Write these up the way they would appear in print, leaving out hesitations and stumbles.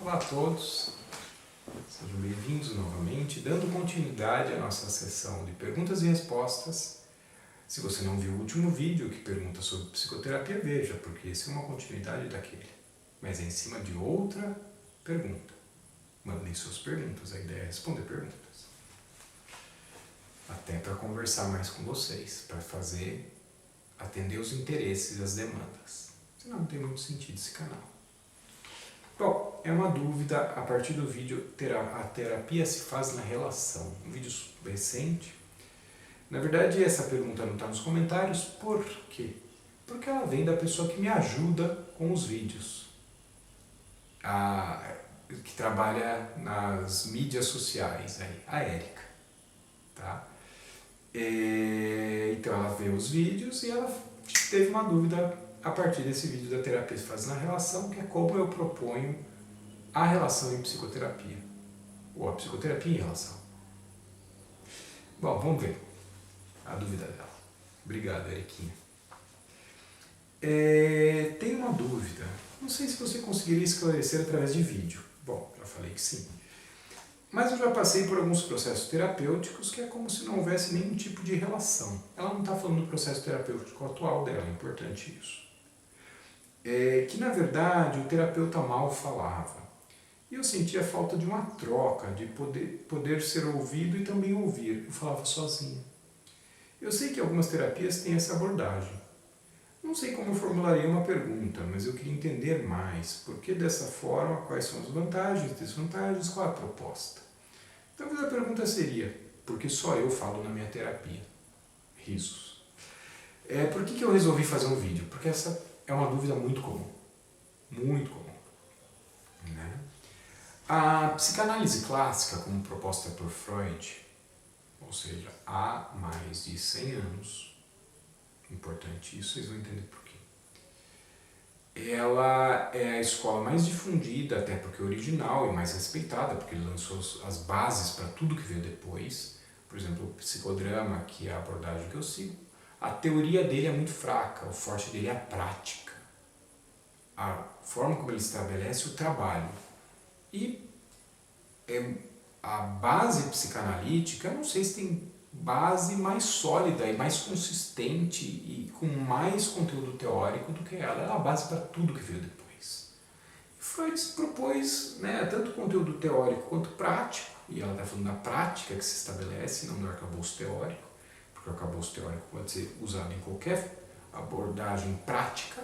Olá a todos, sejam bem-vindos novamente, dando continuidade à nossa sessão de perguntas e respostas. Se você não viu o último vídeo que pergunta sobre psicoterapia, veja, porque esse é uma continuidade daquele, mas é em cima de outra pergunta. Mandem suas perguntas, a ideia é responder perguntas. Até para conversar mais com vocês, para atender os interesses e as demandas. Senão não tem muito sentido esse canal. Bom, é uma dúvida a partir do vídeo A Terapia se faz na relação, um vídeo recente. Na verdade, essa pergunta não está nos comentários, por quê? Porque ela vem da pessoa que me ajuda com os vídeos, que trabalha nas mídias sociais, a Érica. Tá? Então ela vê os vídeos e ela teve uma dúvida a partir desse vídeo da terapia se faz na relação, que é como eu proponho a relação em psicoterapia, ou a psicoterapia em relação. Bom, vamos ver a dúvida dela. Obrigado, Eriquinha. Tem uma dúvida, não sei se você conseguiria esclarecer através de vídeo. Bom, já falei que sim. Mas eu já passei por alguns processos terapêuticos que é como se não houvesse nenhum tipo de relação. Ela não está falando do processo terapêutico atual dela, é importante isso. Que na verdade o terapeuta mal falava. E eu sentia falta de uma troca, de poder ser ouvido e também ouvir. Eu falava sozinho. Eu sei que algumas terapias têm essa abordagem. Não sei como eu formularia uma pergunta, mas eu queria entender mais. Por que dessa forma? Quais são as vantagens e desvantagens? Qual a proposta? Talvez a pergunta seria, por que só eu falo na minha terapia? Risos. Por que eu resolvi fazer um vídeo? Porque essa é uma dúvida muito comum. Muito comum. Né? A psicanálise clássica, como proposta por Freud, ou seja, há mais de 100 anos, importante isso, vocês vão entender por quê. Ela é a escola mais difundida, até porque é original e mais respeitada, porque ele lançou as bases para tudo que veio depois. Por exemplo, o psicodrama, que é a abordagem que eu sigo, a teoria dele é muito fraca, o forte dele é a prática. A forma como ele estabelece o trabalho. E a base psicanalítica, eu não sei se tem base mais sólida e mais consistente e com mais conteúdo teórico do que ela. Ela é a base para tudo que veio depois. Freud propôs tanto conteúdo teórico quanto prático, e ela está falando da prática que se estabelece, não do arcabouço teórico, porque o arcabouço teórico pode ser usado em qualquer abordagem prática,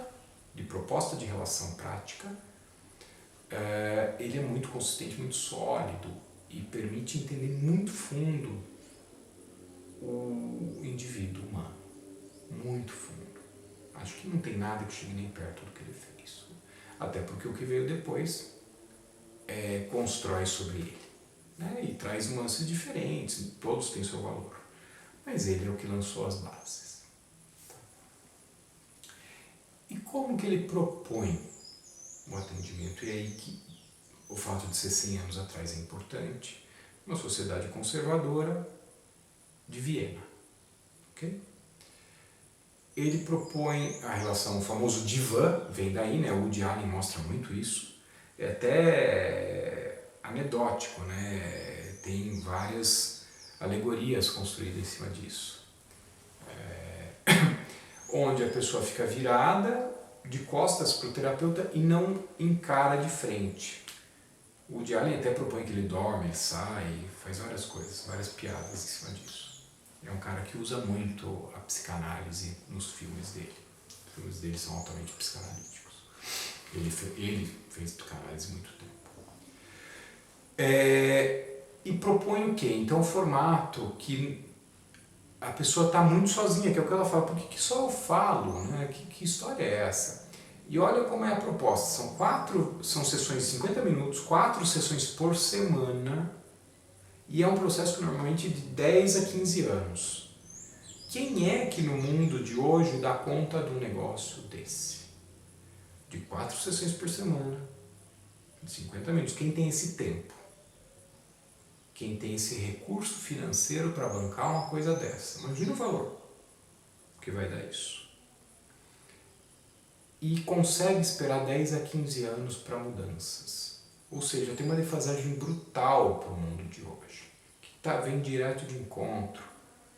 de proposta de relação prática. Ele é muito consistente, muito sólido e permite entender muito fundo o indivíduo humano. Muito fundo. Acho que não tem nada que chegue nem perto do que ele fez. Até porque o que veio depois constrói sobre ele. Né? E traz nuances diferentes, todos têm seu valor. Mas ele é o que lançou as bases. E como que ele propõe o atendimento? E aí que o fato de ser 100 anos atrás é importante. Uma sociedade conservadora de Viena. Okay? Ele propõe a relação, o famoso divã, vem daí, né? O Woody Allen mostra muito isso. É até anedótico, né? Tem várias alegorias construídas em cima disso. Onde a pessoa fica virada de costas para o terapeuta e não encara de frente. O Woody Allen até propõe que ele dorme, ele sai, faz várias coisas, várias piadas em cima disso. É um cara que usa muito a psicanálise nos filmes dele. Os filmes dele são altamente psicanalíticos. Ele fez psicanálise há muito tempo. E propõe o quê? Então o formato que a pessoa está muito sozinha, que é o que ela fala, por que só eu falo? Né? Que história é essa? E olha como é a proposta, são sessões de 50 minutos, 4 sessões por semana, e é um processo que normalmente de 10 a 15 anos. Quem é que no mundo de hoje dá conta de um negócio desse? De 4 sessões por semana, de 50 minutos, quem tem esse tempo? Quem tem esse recurso financeiro para bancar uma coisa dessa? Imagina o valor que vai dar isso. E consegue esperar 10 a 15 anos para mudanças. Ou seja, tem uma defasagem brutal para o mundo de hoje, que vem direto de encontro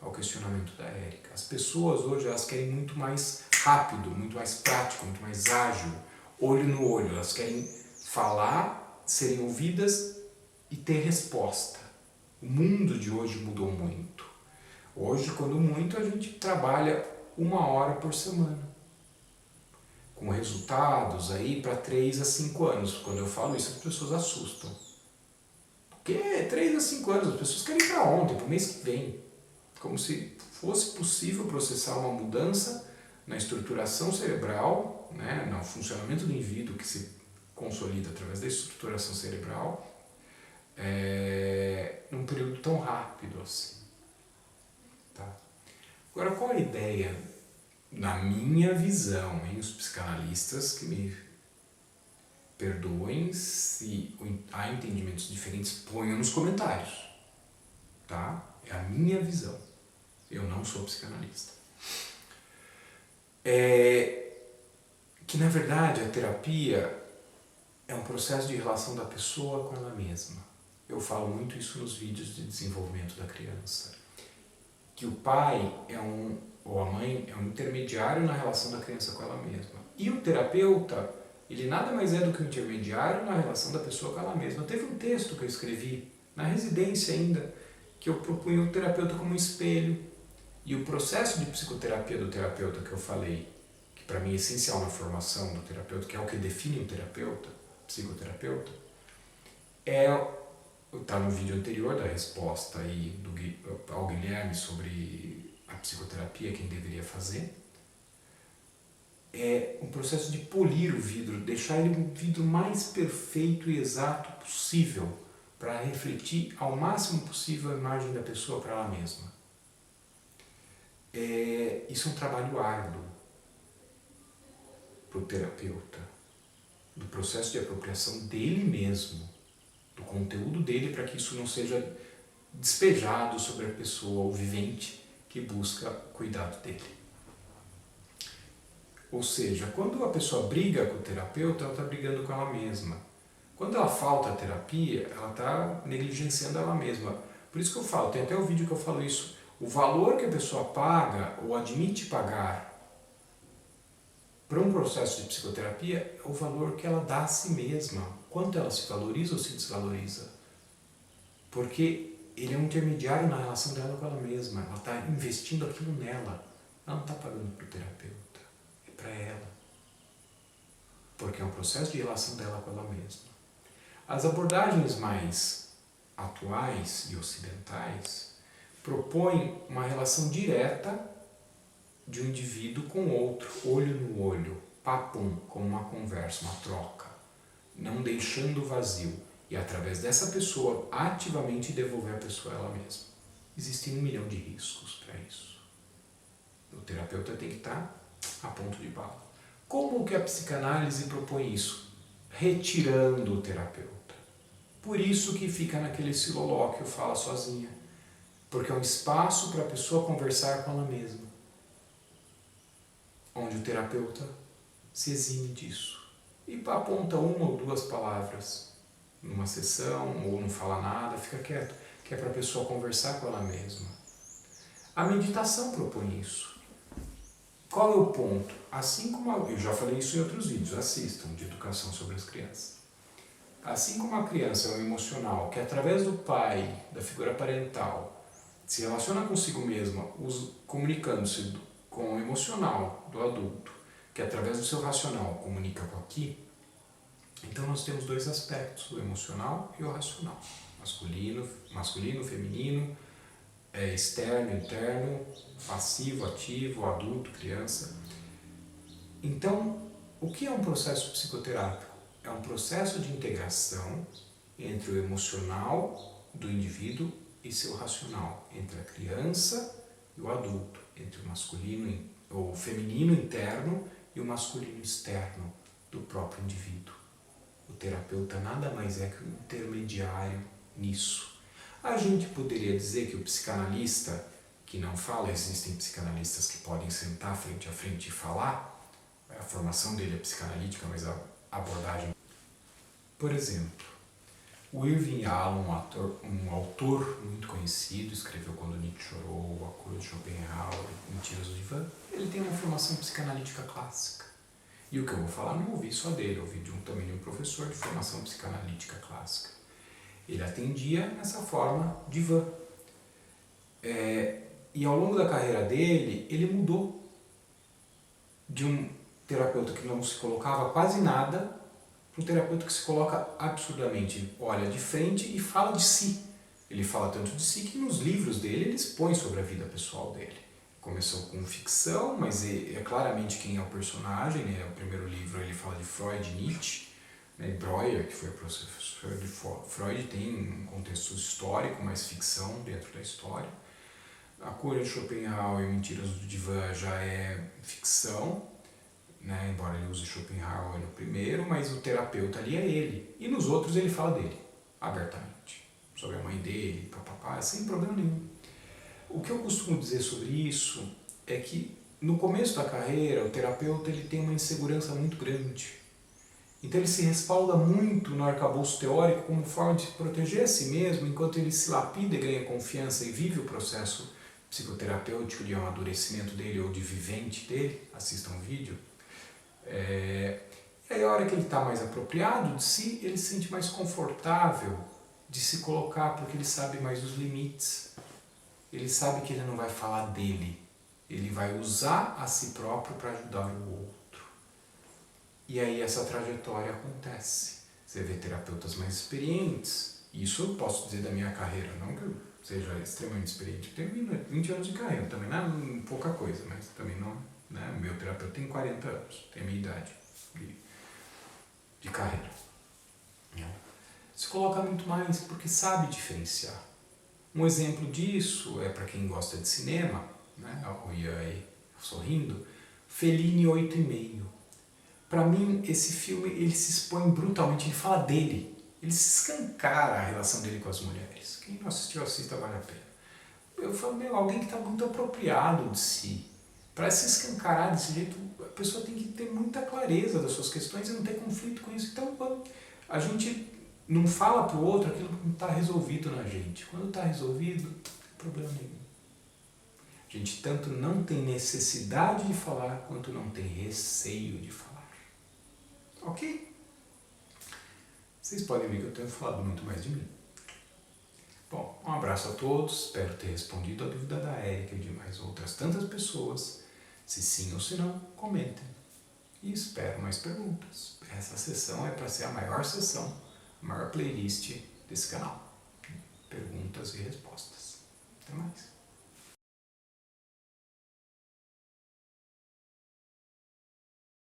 ao questionamento da Érica. As pessoas hoje elas querem muito mais rápido, muito mais prático, muito mais ágil, olho no olho. Elas querem falar, serem ouvidas e ter resposta. O mundo de hoje mudou muito. Hoje, quando muito, a gente trabalha 1 hora por semana, com resultados aí para 3 a 5 anos. Quando eu falo isso, as pessoas assustam. Porque 3 a 5 anos, as pessoas querem para ontem, para o mês que vem. Como se fosse possível processar uma mudança na estruturação cerebral, né, no funcionamento do indivíduo que se consolida através da estruturação cerebral, num período tão rápido assim. Tá? Agora, qual a ideia, na minha visão, os psicanalistas que me perdoem se há entendimentos diferentes, ponham nos comentários. Tá? É a minha visão. Eu não sou psicanalista. Que na verdade a terapia é um processo de relação da pessoa com ela mesma. Eu falo muito isso nos vídeos de desenvolvimento da criança. Que o pai ou a mãe é um intermediário na relação da criança com ela mesma. E o terapeuta, ele nada mais é do que um intermediário na relação da pessoa com ela mesma. Teve um texto que eu escrevi, na residência ainda, que eu propunha o terapeuta como um espelho. E o processo de psicoterapia do terapeuta que eu falei, que para mim é essencial na formação do terapeuta, que é o que define um terapeuta, psicoterapeuta, está no vídeo anterior da resposta aí ao Guilherme sobre a psicoterapia, quem deveria fazer. É um processo de polir o vidro, deixar ele um vidro mais perfeito e exato possível, para refletir ao máximo possível a imagem da pessoa para ela mesma. Isso é um trabalho árduo para o terapeuta, do processo de apropriação dele mesmo, do conteúdo dele, para que isso não seja despejado sobre a pessoa, o vivente, que busca cuidado dele. Ou seja, quando a pessoa briga com o terapeuta, ela está brigando com ela mesma. Quando ela falta a terapia, ela está negligenciando ela mesma. Por isso que eu falo, tem até um vídeo que eu falo isso, o valor que a pessoa paga ou admite pagar para um processo de psicoterapia é o valor que ela dá a si mesma, quanto ela se valoriza ou se desvaloriza. Porque ele é um intermediário na relação dela com ela mesma, ela está investindo aquilo nela, ela não está pagando para o terapeuta, é para ela. Porque é um processo de relação dela com ela mesma. As abordagens mais atuais e ocidentais propõem uma relação direta de um indivíduo com outro, olho no olho, papum, como uma conversa, uma troca, não deixando vazio, e através dessa pessoa ativamente devolver a pessoa a ela mesma. Existem 1 milhão de riscos para isso. O terapeuta tem que estar a ponto de bala. Como que a psicanálise propõe isso? Retirando o terapeuta. Por isso que fica naquele silolóquio, fala sozinha. Porque é um espaço para a pessoa conversar com ela mesma. Onde o terapeuta se exime disso. E aponta 1 ou 2 palavras numa sessão, ou não fala nada, fica quieto. Que é para a pessoa conversar com ela mesma. A meditação propõe isso. Qual é o ponto? Assim como eu já falei isso em outros vídeos, assistam, de educação sobre as crianças. Assim como a criança é um emocional que através do pai, da figura parental, se relaciona consigo mesma, comunicando-se com o emocional do adulto, que através do seu racional comunica com aqui, então nós temos 2 aspectos, o emocional e o racional. Masculino, feminino, externo, interno, passivo, ativo, adulto, criança. Então, o que é um processo psicoterápico? É um processo de integração entre o emocional do indivíduo e seu racional, entre a criança e o adulto, entre o feminino interno e o masculino externo do próprio indivíduo. O terapeuta nada mais é que um intermediário nisso. A gente poderia dizer que o psicanalista que não fala, existem psicanalistas que podem sentar frente a frente e falar, a formação dele é psicanalítica, mas a abordagem... Por exemplo, O Irving Yalom, um autor muito conhecido, escreveu Quando Nietzsche Chorou, A Cura de Schopenhauer, Mentiras do Divã, ele tem uma formação psicanalítica clássica. E o que eu vou falar não ouvi só dele, eu ouvi também de um professor de formação psicanalítica clássica. Ele atendia nessa forma divã. E ao longo da carreira dele, ele mudou de um terapeuta que não se colocava quase nada para um terapeuta que se coloca absurdamente, olha de frente e fala de si. Ele fala tanto de si que nos livros dele ele expõe sobre a vida pessoal dele. Começou com ficção, mas é claramente quem é o personagem, né? O primeiro livro ele fala de Freud e Nietzsche, né? Breuer, que foi professor de Freud, tem um contexto histórico, mas ficção dentro da história. A Cura de Schopenhauer e Mentiras do Divã já é ficção, né? Embora ele use Schopenhauer no primeiro, mas o terapeuta ali é ele. E nos outros ele fala dele, abertamente. Sobre a mãe dele, papapá, sem problema nenhum. O que eu costumo dizer sobre isso é que no começo da carreira o terapeuta ele tem uma insegurança muito grande. Então ele se respalda muito no arcabouço teórico como forma de proteger a si mesmo, enquanto ele se lapida e ganha confiança e vive o processo psicoterapêutico de amadurecimento dele ou de vivente dele. Assistam um vídeo. E aí a hora que ele está mais apropriado de si, ele se sente mais confortável de se colocar, porque ele sabe mais os limites. Ele sabe que ele não vai falar dele, ele vai usar a si próprio para ajudar o outro. E aí essa trajetória acontece. Você vê terapeutas mais experientes, isso eu posso dizer da minha carreira, não que eu seja extremamente experiente, eu tenho 20 anos de carreira, também não é pouca coisa, mas também não, né? O meu terapeuta tem 40 anos, tem a minha idade de carreira. Se coloca muito mais porque sabe diferenciar. Um exemplo disso é para quem gosta de cinema, né? O Ian aí sorrindo, Fellini 8,5. Para mim, esse filme ele se expõe brutalmente, ele fala dele, ele se escancara a relação dele com as mulheres. Quem não assistiu, assista, vale a pena. Eu falo, alguém que está muito apropriado de si. Para se escancarar desse jeito, a pessoa tem que ter muita clareza das suas questões e não ter conflito com isso. Então, quando a gente não fala para o outro aquilo que não está resolvido na gente. Quando está resolvido, não tem problema nenhum. A gente tanto não tem necessidade de falar, quanto não tem receio de falar. Ok? Vocês podem ver que eu tenho falado muito mais de mim. Bom, um abraço a todos. Espero ter respondido a dúvida da Érica e de mais outras tantas pessoas. Se sim ou se não, comentem. E espero mais perguntas. Essa sessão é para ser a maior sessão, a maior playlist desse canal. Perguntas e respostas. Até mais.